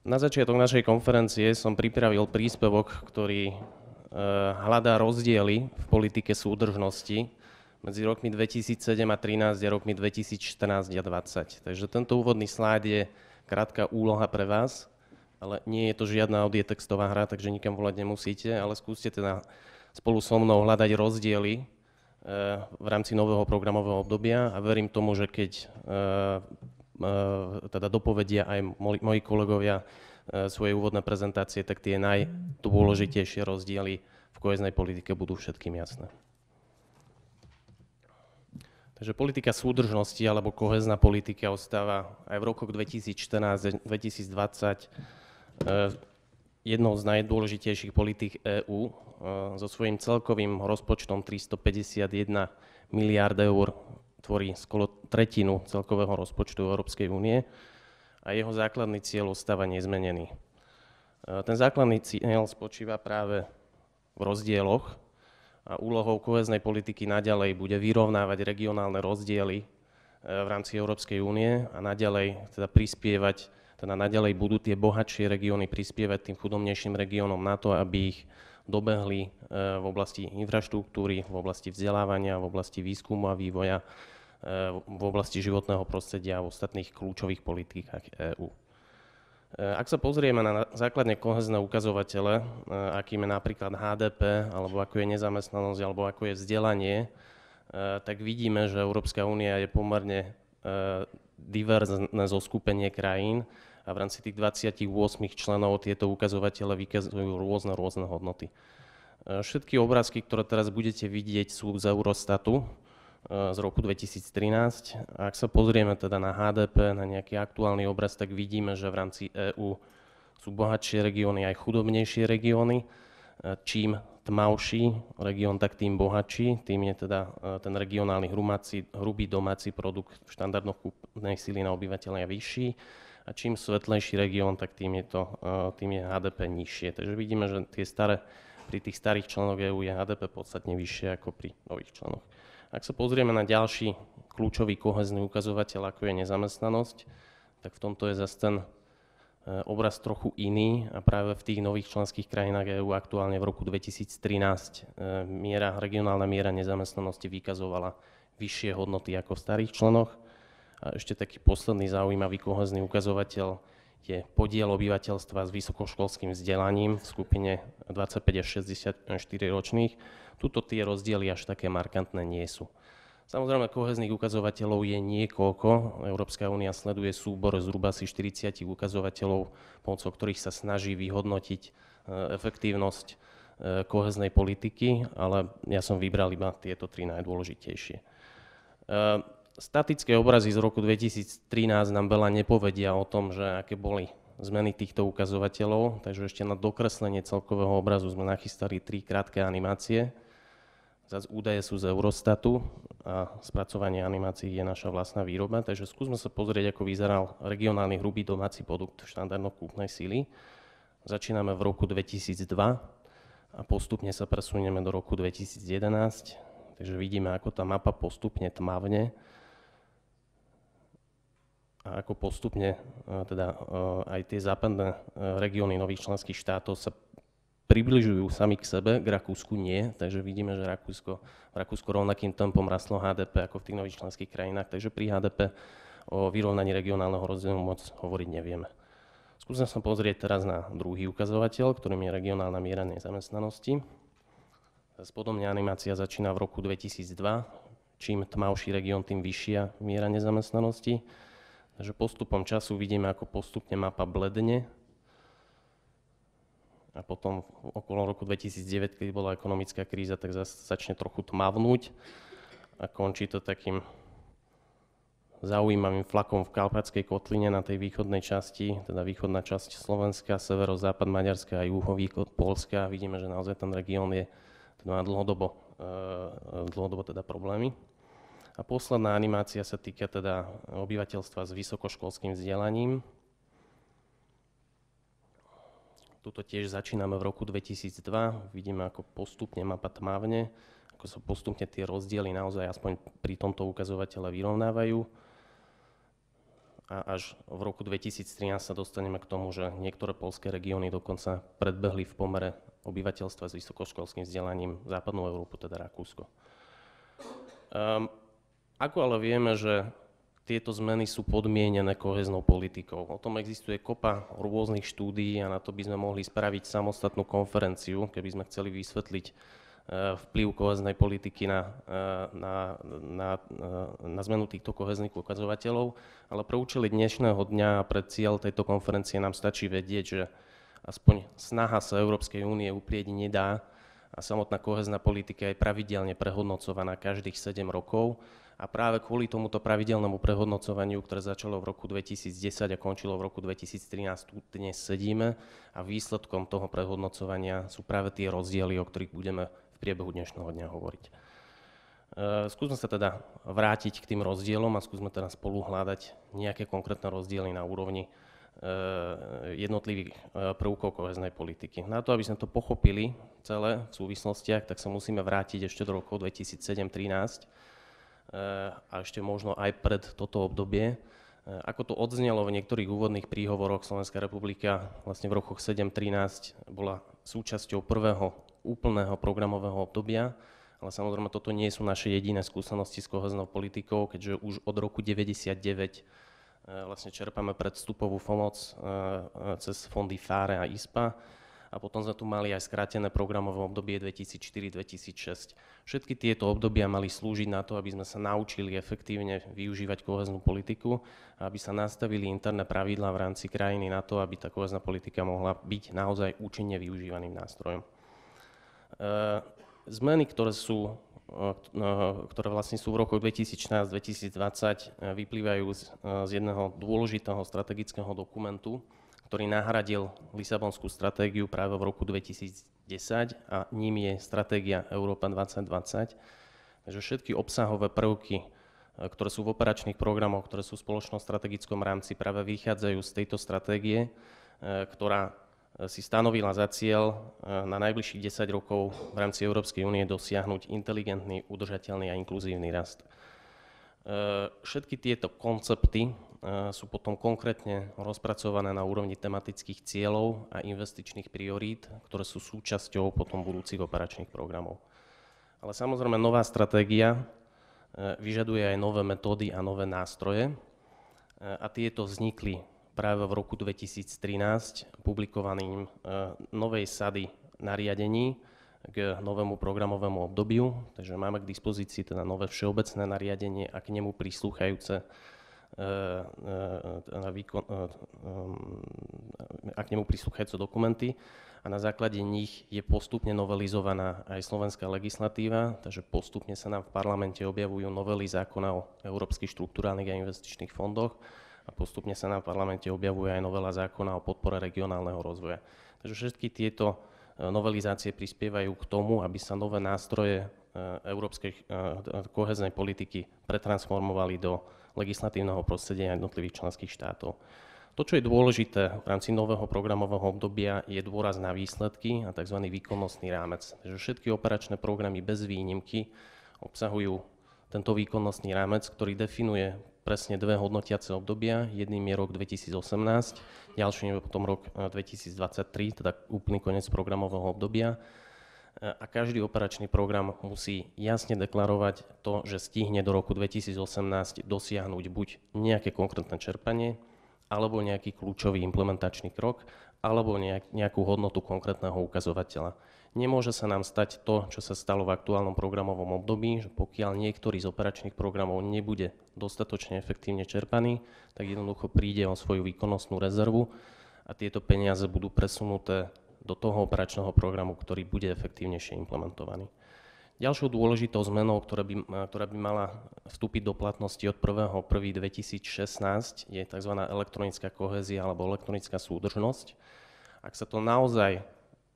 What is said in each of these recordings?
Na začiatok našej konferencie som pripravil príspevok, ktorý hľadá rozdiely v politike súdržnosti medzi rokmi 2007 a 2013 a rokmi 2014 a 2020. Takže tento úvodný slajd je krátka úloha pre vás, ale nie je to žiadna audiotextová hra, takže nikam volať nemusíte, ale skúste teda spolu so mnou hľadať rozdiely v rámci nového programového obdobia a verím tomu, že keď teda dopovedia aj moji kolegovia svoje úvodné prezentácie, tak tie najdôležitejšie rozdiely v kohéznej politike budú všetkým jasné. Takže politika súdržnosti alebo kohézna politika ostáva aj v rokoch 2014-2020 jednou z najdôležitejších politík EÚ so svojím celkovým rozpočtom 351 miliárd eur tvorí skoro tretinu celkového rozpočtu Európskej únie a jeho základný cieľ ostáva nezmenený. Ten základný cieľ spočíva práve v rozdieloch a úlohou kohéznej politiky naďalej bude vyrovnávať regionálne rozdiely v rámci Európskej únie a naďalej teda prispievať, teda naďalej budú tie bohatšie regióny prispievať tým chudobnejším regiónom na to, aby ich dobehli v oblasti infraštruktúry, v oblasti vzdelávania, v oblasti výskumu a vývoja, v oblasti životného prostredia a v ostatných kľúčových politikách EÚ. Ak sa pozrieme na základne kohézne ukazovatele, akým je napríklad HDP, alebo ako je nezamestnanosť, alebo ako je vzdelanie, tak vidíme, že Európska únia je pomerne diverzné zoskupenie krajín a v rámci tých 28 členov tieto ukazovatele vykazujú rôzne hodnoty. Všetky obrázky, ktoré teraz budete vidieť, sú z Eurostatu z roku 2013. Ak sa pozrieme teda na HDP, na nejaký aktuálny obraz, tak vidíme, že v rámci EÚ sú bohatšie regióny aj chudobnejšie regióny. Čím tmavší región, tak tým bohatší, tým je teda ten regionálny hrubý domáci produkt štandardnou kúpnej sily na obyvateľa vyšší a čím svetlejší región, tak tým je HDP nižšie. Takže vidíme, že pri tých starých členoch EÚ je HDP podstatne vyššie ako pri nových členoch. Ak sa pozrieme na ďalší kľúčový kohézny ukazovateľ, ako je nezamestnanosť, tak v tomto je zase ten obraz trochu iný a práve v tých nových členských krajinách EÚ aktuálne v roku 2013 regionálna miera nezamestnanosti vykazovala vyššie hodnoty ako v starých členoch. A ešte taký posledný zaujímavý kohézny ukazovateľ je podiel obyvateľstva s vysokoškolským vzdelaním v skupine 25 až 64 ročných. Tuto tie rozdiely až také markantné nie sú. Samozrejme, kohéznych ukazovateľov je niekoľko. Európska únia sleduje súbor zhruba asi 40 ukazovateľov, pomocou ktorých sa snaží vyhodnotiť efektívnosť kohéznej politiky, ale ja som vybral iba tieto tri najdôležitejšie. Statické obrazy z roku 2013 nám veľa nepovedia o tom, že aké boli zmeny týchto ukazovateľov, takže ešte na dokreslenie celkového obrazu sme nachystali 3 krátke animácie. Zas údaje sú z Eurostatu a spracovanie animácií je naša vlastná výroba, takže skúsme sa pozrieť, ako vyzeral regionálny hrubý domáci produkt štandardnou kúpnej sily. Začíname v roku 2002 a postupne sa presunieme do roku 2011, takže vidíme, ako tá mapa postupne tmavne a ako postupne teda aj tie západné regióny nových členských štátov sa približujú sami k sebe, k Rakúsku nie, takže vidíme, že v Rakúsku rovnakým tempom rastlo HDP ako v tých nových členských krajinách, takže pri HDP o vyrovnaní regionálneho rozdielu moc hovoriť nevieme. Skúsim sa pozrieť teraz na druhý ukazovateľ, ktorým je regionálna miera nezamestnanosti. Podobne animácia začína v roku 2002, čím tmavší región, tým vyššia miera nezamestnanosti. Takže postupom času vidíme, ako postupne mapa bledne. A potom okolo roku 2009, keď bola ekonomická kríza, tak zase začne trochu tmavnúť a končí to takým zaujímavým flakom v Karpatskej kotline na tej východnej časti, teda východná časť Slovenska, severozápad Maďarska a juhovýchod Poľska. Vidíme, že naozaj ten región má dlhodobo teda problémy. A posledná animácia sa týka teda obyvateľstva s vysokoškolským vzdelaním. Tuto tiež začíname v roku 2002, vidíme, ako postupne mapa tmavne, ako sa postupne tie rozdiely naozaj aspoň pri tomto ukazovatele vyrovnávajú. a až v roku 2013 sa dostaneme k tomu, že niektoré poľské regióny dokonca predbehli v pomere obyvateľstva s vysokoškolským vzdelaním západnú Európu, teda Rakúsko. Ako ale vieme, že tieto zmeny sú podmienené kohéznou politikou. O tom existuje kopa rôznych štúdií a na to by sme mohli spraviť samostatnú konferenciu, keby sme chceli vysvetliť vplyv kohéznej politiky na zmenu týchto kohéznych ukazovateľov, ale pre účely dnešného dňa a pre cieľ tejto konferencie nám stačí vedieť, že aspoň snaha sa Európskej únie uprieť nedá a samotná kohézna politika je pravidelne prehodnocovaná každých 7 rokov. A práve kvôli tomuto pravidelnému prehodnocovaniu, ktoré začalo v roku 2010 a končilo v roku 2013, tu dnes sedíme a výsledkom toho prehodnocovania sú práve tie rozdiely, o ktorých budeme v priebehu dnešného dňa hovoriť. Skúsme sa teda vrátiť k tým rozdielom a skúsme teda spolu hľadať nejaké konkrétne rozdiely na úrovni jednotlivých prvkov kohéznej politiky. Na to, aby sme to pochopili celé v súvislostiach, tak sa musíme vrátiť ešte do rokov 2007-2013 a ešte možno aj pred toto obdobie. Ako to odznelo v niektorých úvodných príhovoroch, Slovenská republika vlastne v rokoch 7-13 bola súčasťou prvého úplného programového obdobia, ale samozrejme toto nie sú naše jediné skúsenosti s kohéznou politikou, keďže už od roku 1999 vlastne čerpáme predvstupovú pomoc cez fondy FARE a ISPA a potom sme tu mali aj skrátené programové obdobie 2004-2006. Všetky tieto obdobia mali slúžiť na to, aby sme sa naučili efektívne využívať kohéznu politiku a aby sa nastavili interné pravidlá v rámci krajiny na to, aby tá kohézna politika mohla byť naozaj účinne využívaným nástrojom. Zmeny, ktoré vlastne sú v rokoch 2014-2020, vyplývajú z jedného dôležitého strategického dokumentu, ktorý nahradil Lisabonskú stratégiu práve v roku 2010 a ním je stratégia Európa 2020. Takže všetky obsahové prvky, ktoré sú v operačných programoch, ktoré sú v spoločnom strategickom rámci, práve vychádzajú z tejto stratégie, ktorá si stanovila za cieľ na najbližších 10 rokov v rámci Európskej únie dosiahnuť inteligentný, udržateľný a inkluzívny rast. Všetky tieto koncepty sú potom konkrétne rozpracované na úrovni tematických cieľov a investičných priorít, ktoré sú súčasťou potom budúcich operačných programov. Ale samozrejme nová stratégia vyžaduje aj nové metódy a nové nástroje a tieto vznikli práve v roku 2013 publikovaním novej sady nariadení k novému programovému obdobiu, takže máme k dispozícii teda nové všeobecné nariadenie a k nemu prislúchajúce dokumenty a na základe nich je postupne novelizovaná aj slovenská legislatíva, takže postupne sa nám v parlamente objavujú novely zákona o európskych štrukturálnych a investičných fondoch a postupne sa nám v parlamente objavuje aj novela zákona o podpore regionálneho rozvoja. Takže všetky tieto novelizácie prispievajú k tomu, aby sa nové nástroje európskej kohéznej politiky pretransformovali do legislatívneho prostredia jednotlivých členských štátov. To, čo je dôležité v rámci nového programového obdobia, je dôraz na výsledky a tzv. Výkonnostný rámec. Takže všetky operačné programy bez výnimky obsahujú tento výkonnostný rámec, ktorý definuje presne dve hodnotiace obdobia. Jedným je rok 2018, ďalším je potom rok 2023, teda úplný koniec programového obdobia. A každý operačný program musí jasne deklarovať to, že stihne do roku 2018 dosiahnuť buď nejaké konkrétne čerpanie, alebo nejaký kľúčový implementačný krok, alebo nejakú hodnotu konkrétneho ukazovateľa. Nemôže sa nám stať to, čo sa stalo v aktuálnom programovom období, že pokiaľ niektorý z operačných programov nebude dostatočne efektívne čerpaný, tak jednoducho príde o svoju výkonnostnú rezervu a tieto peniaze budú presunuté do toho operačného programu, ktorý bude efektívnejšie implementovaný. Ďalšou dôležitou zmenou, ktorá by mala vstúpiť do platnosti od 1.1.2016, je tzv. Elektronická kohézia alebo elektronická súdržnosť. Ak sa to naozaj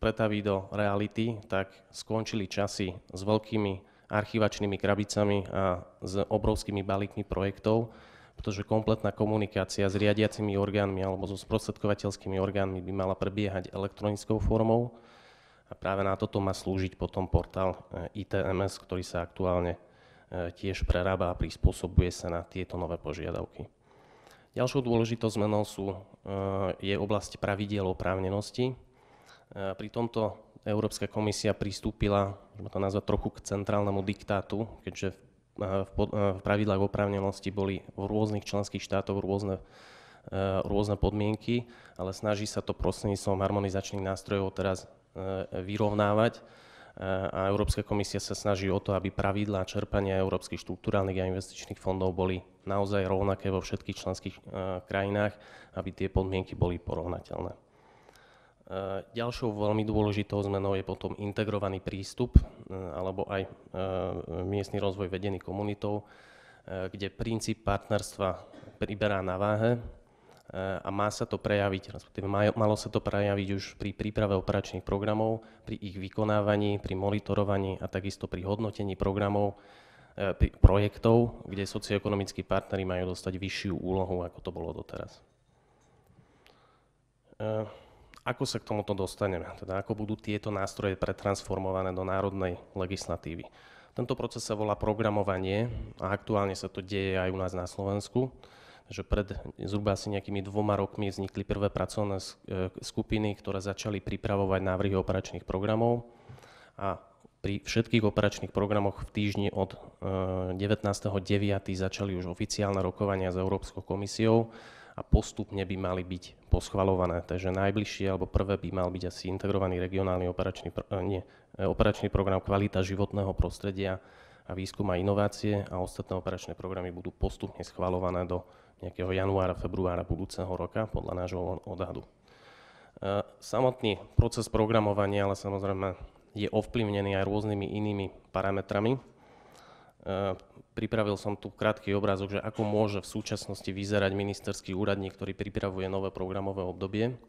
pretaví do reality, tak skončili časy s veľkými archivačnými krabicami a s obrovskými balíkmi projektov, pretože kompletná komunikácia s riadiacimi orgánmi alebo so sprostredkovateľskými orgánmi by mala prebiehať elektronickou formou a práve na toto má slúžiť potom portál ITMS, ktorý sa aktuálne tiež prerába a prispôsobuje sa na tieto nové požiadavky. Ďalšou dôležitou zmenou je oblasť pravidiel oprávnenosti. Pri tomto Európska komisia pristúpila, môžeme to nazvať trochu k centrálnemu diktátu, keďže v pravidlách oprávnenosti boli v rôznych členských štátoch rôzne podmienky, ale snaží sa to prostredníctvom harmonizačných nástrojov teraz vyrovnávať. A Európska komisia sa snaží o to, aby pravidlá čerpania európskych štruktúrálnych a investičných fondov boli naozaj rovnaké vo všetkých členských krajinách, aby tie podmienky boli porovnateľné. Ďalšou veľmi dôležitou zmenou je potom integrovaný prístup alebo aj miestny rozvoj vedený komunitou, kde princíp partnerstva priberá na váhe a má sa to prejaviť, respektíve malo sa to prejaviť už pri príprave operačných programov, pri ich vykonávaní, pri monitorovaní a takisto pri hodnotení projektov, kde socioekonomickí partneri majú dostať vyššiu úlohu, ako to bolo doteraz. Ako sa k tomuto dostaneme? Teda ako budú tieto nástroje pretransformované do národnej legislatívy? Tento proces sa volá programovanie a aktuálne sa to deje aj u nás na Slovensku. Že pred zhruba asi nejakými 2 rokmi vznikli prvé pracovné skupiny, ktoré začali pripravovať návrhy operačných programov a pri všetkých operačných programoch v týždni od 19.9. začali už oficiálne rokovania s Európskou komisiou a postupne by mali byť poschvaľované. Takže najbližšie alebo prvé by mal byť asi integrovaný regionálny operačný program kvalita životného prostredia a výskum a inovácie a ostatné operačné programy budú postupne schvaľované do nejakého januára, februára budúceho roka podľa nášho odhadu. Samotný proces programovania ale samozrejme je ovplyvnený aj rôznymi inými parametrami. Pripravil som tu krátky obrázok, že ako môže v súčasnosti vyzerať ministerský úradník, ktorý pripravuje nové programové obdobie.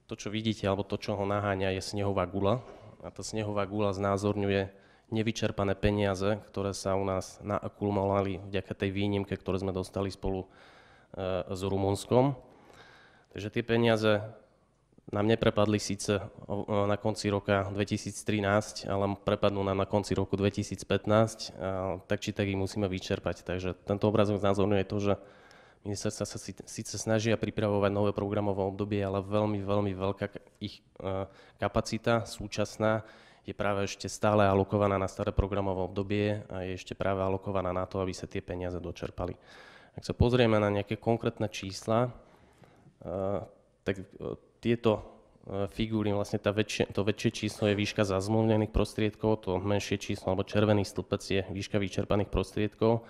To, čo vidíte, alebo to, čo ho naháňa, je snehová guľa. A tá snehová guľa znázorňuje nevyčerpané peniaze, ktoré sa u nás naakumulovali vďaka tej výnimke, ktoré sme dostali spolu s Rumunskom. Takže tie peniaze nám neprepadli síce na konci roka 2013, ale prepadnú nám na konci roku 2015, tak či tak ich musíme vyčerpať. Takže tento obrázok znázorňuje to, že ministerstva sa síce snažia pripravovať nové programové obdobie, ale veľmi, veľmi veľká ich kapacita súčasná je práve ešte stále alokovaná na staré programové obdobie a je ešte práve alokovaná na to, aby sa tie peniaze dočerpali. Ak sa pozrieme na nejaké konkrétne čísla, tak tieto figúry, vlastne to väčšie číslo je výška zazmluvnených prostriedkov, to menšie číslo alebo červený stĺpec je výška vyčerpaných prostriedkov.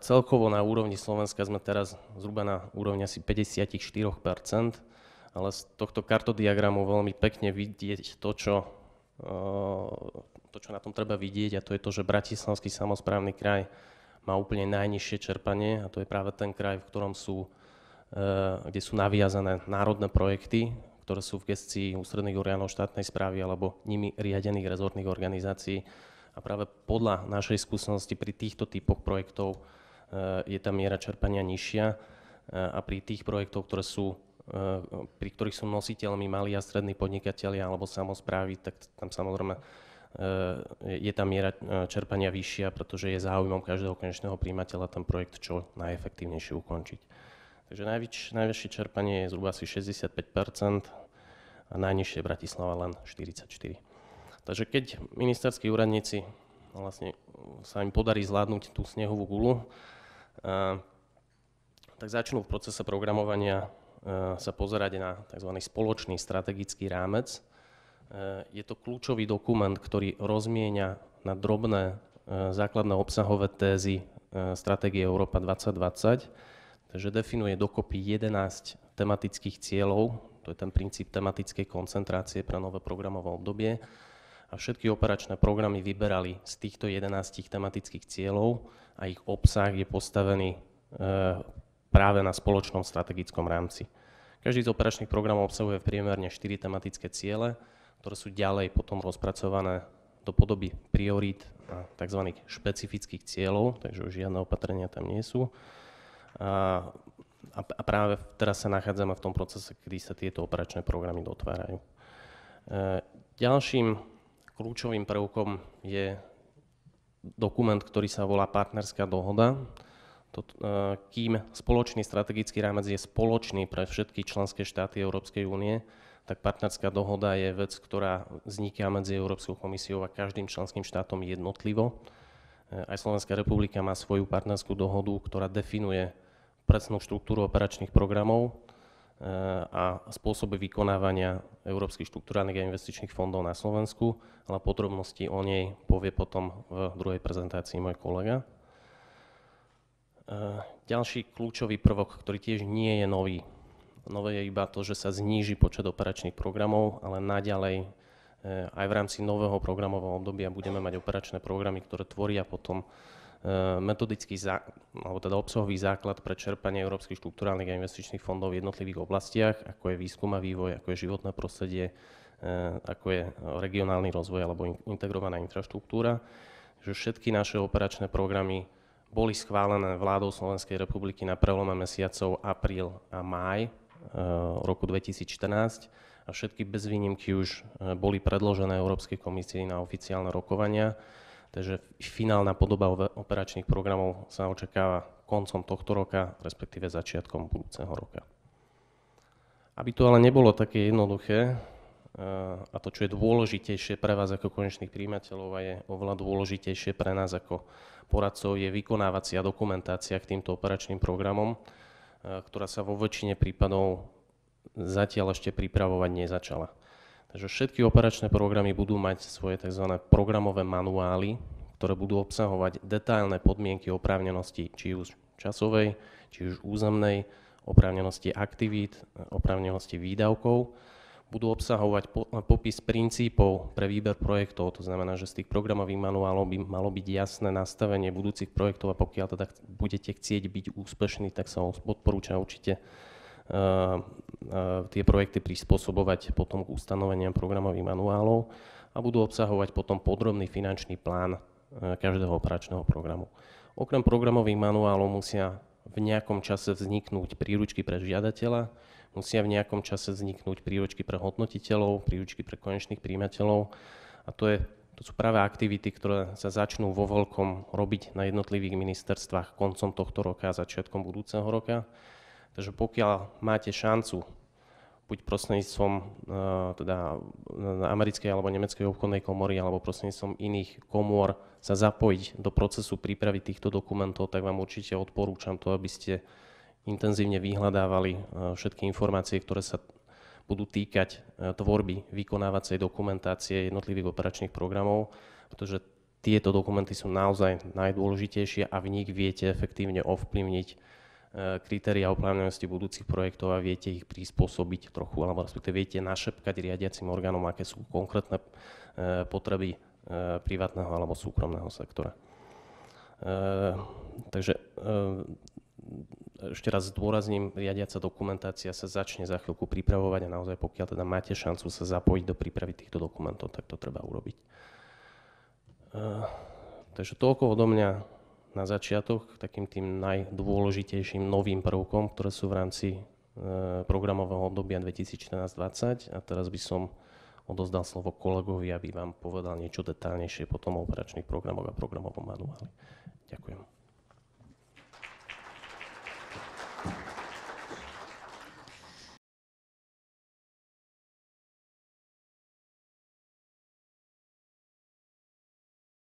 Celkovo na úrovni Slovenska sme teraz zhruba na úrovni asi 54%, ale z tohto kartodiagramu veľmi pekne vidieť to, čo na tom treba vidieť, a to je to, že Bratislavský samosprávny kraj má úplne najnižšie čerpanie a to je práve ten kraj, v ktorom kde sú naviazané národné projekty, ktoré sú v gestii ústredných orgánov štátnej správy alebo nimi riadených rezortných organizácií. A práve podľa našej skúsenosti pri týchto typoch projektov je tá miera čerpania nižšia a pri tých projektov, pri ktorých sú nositeľmi malí a strední podnikatelia alebo samosprávy, tak tam samozrejme je tá miera čerpania vyššia, pretože je záujmom každého konečného prijímateľa ten projekt čo najefektívnejšie ukončiť. Takže najvyššie čerpanie je zhruba asi 65% a najnižšie Bratislava len 44%. Takže keď ministerskí úradníci vlastne sa im podarí zvládnuť tú snehovú guľu, tak začnú v procese programovania sa pozerať na tzv. Spoločný strategický rámec. Je to kľúčový dokument, ktorý rozmieňa na drobné základné obsahové tézy stratégie Európa 2020, takže definuje dokopy 11 tematických cieľov, to je ten princíp tematickej koncentrácie pre nové programové obdobie. A všetky operačné programy vyberali z týchto 11 tematických cieľov a ich obsah je postavený práve na spoločnom strategickom rámci. Každý z operačných programov obsahuje priemerne 4 tematické ciele, ktoré sú ďalej potom rozpracované do podoby priorít a tzv. Špecifických cieľov, takže už žiadne opatrenia tam nie sú. A práve teraz sa nachádzame v tom procese, kedy sa tieto operačné programy dotvárajú. Ďalším kľúčovým prvkom je dokument, ktorý sa volá partnerská dohoda. Kým spoločný strategický rámec je spoločný pre všetky členské štáty Európskej únie, tak partnerská dohoda je vec, ktorá vzniká medzi Európskou komisiou a každým členským štátom jednotlivo. Aj Slovenská republika má svoju partnerskú dohodu, ktorá definuje presnú štruktúru operačných programov a spôsoby vykonávania európskych štrukturálnych a investičných fondov na Slovensku, ale podrobnosti o nej povie potom v druhej prezentácii môj kolega. Ďalší kľúčový prvok, ktorý tiež nie je nový. Nové je iba to, že sa zníži počet operačných programov, ale naďalej aj v rámci nového programového obdobia budeme mať operačné programy, ktoré tvoria potom metodický alebo teda obsahový základ pre čerpanie európskych štrukturálnych a investičných fondov v jednotlivých oblastiach, ako je výskum a vývoj, ako je životné prostredie, ako je regionálny rozvoj alebo integrovaná infraštruktúra. Že všetky naše operačné programy boli schválené vládou Slovenskej republiky na prelome mesiacov apríl a máj roku 2014 a všetky bez výnimky už boli predložené Európskej komisii na oficiálne rokovania. Takže finálna podoba operačných programov sa očakáva koncom tohto roka, respektíve začiatkom budúceho roka. Aby to ale nebolo také jednoduché, a to, čo je dôležitejšie pre vás ako konečných prijímateľov a je oveľa dôležitejšie pre nás ako poradcov, je vykonávacia dokumentácia k týmto operačným programom, ktorá sa vo väčšine prípadov zatiaľ ešte pripravovať nezačala. Takže všetky operačné programy budú mať svoje tzv. Programové manuály, ktoré budú obsahovať detailné podmienky oprávnenosti, či už časovej, či už územnej, oprávnenosti aktivít, oprávnenosti výdavkov. Budú obsahovať popis princípov pre výber projektov, to znamená, že z tých programových manuálov by malo byť jasné nastavenie budúcich projektov a pokiaľ teda budete chcieť byť úspešní, tak sa odporúča určite tie projekty prispôsobovať potom k ustanoveniam programových manuálov a budú obsahovať potom podrobný finančný plán každého operačného programu. Okrem programových manuálov musia v nejakom čase vzniknúť príručky pre žiadateľa, musia v nejakom čase vzniknúť príručky pre hodnotiteľov, príručky pre konečných prijímateľov a to sú práve aktivity, ktoré sa začnú vo veľkom robiť na jednotlivých ministerstvách koncom tohto roka a začiatkom budúceho roka. Takže pokiaľ máte šancu, buď prostredníctvom teda americkej alebo nemeckej obchodnej komory alebo prostredníctvom iných komôr sa zapojiť do procesu prípravy týchto dokumentov, tak vám určite odporúčam to, aby ste intenzívne vyhľadávali všetky informácie, ktoré sa budú týkať tvorby vykonávacej dokumentácie jednotlivých operačných programov, pretože tieto dokumenty sú naozaj najdôležitejšie a v nich viete efektívne ovplyvniť kritériá oprávnenosti budúcich projektov a viete ich prispôsobiť trochu, alebo respektíve viete našepkať riadiacim orgánom, aké sú konkrétne potreby privátneho alebo súkromného sektora. Takže ešte raz zdôrazním, riadiaca dokumentácia sa začne za chvíľku pripravovať a naozaj pokiaľ teda máte šancu sa zapojiť do prípravy týchto dokumentov, tak to treba urobiť. Takže toľko odo mňa na začiatok k takým tým najdôležitejším novým prvkom, ktoré sú v rámci programového obdobia 2014-2020 a teraz by som odozdal slovo kolegovi, aby vám povedal niečo detailnejšie potom o operačných programoch a programovom manuáli. Ďakujem.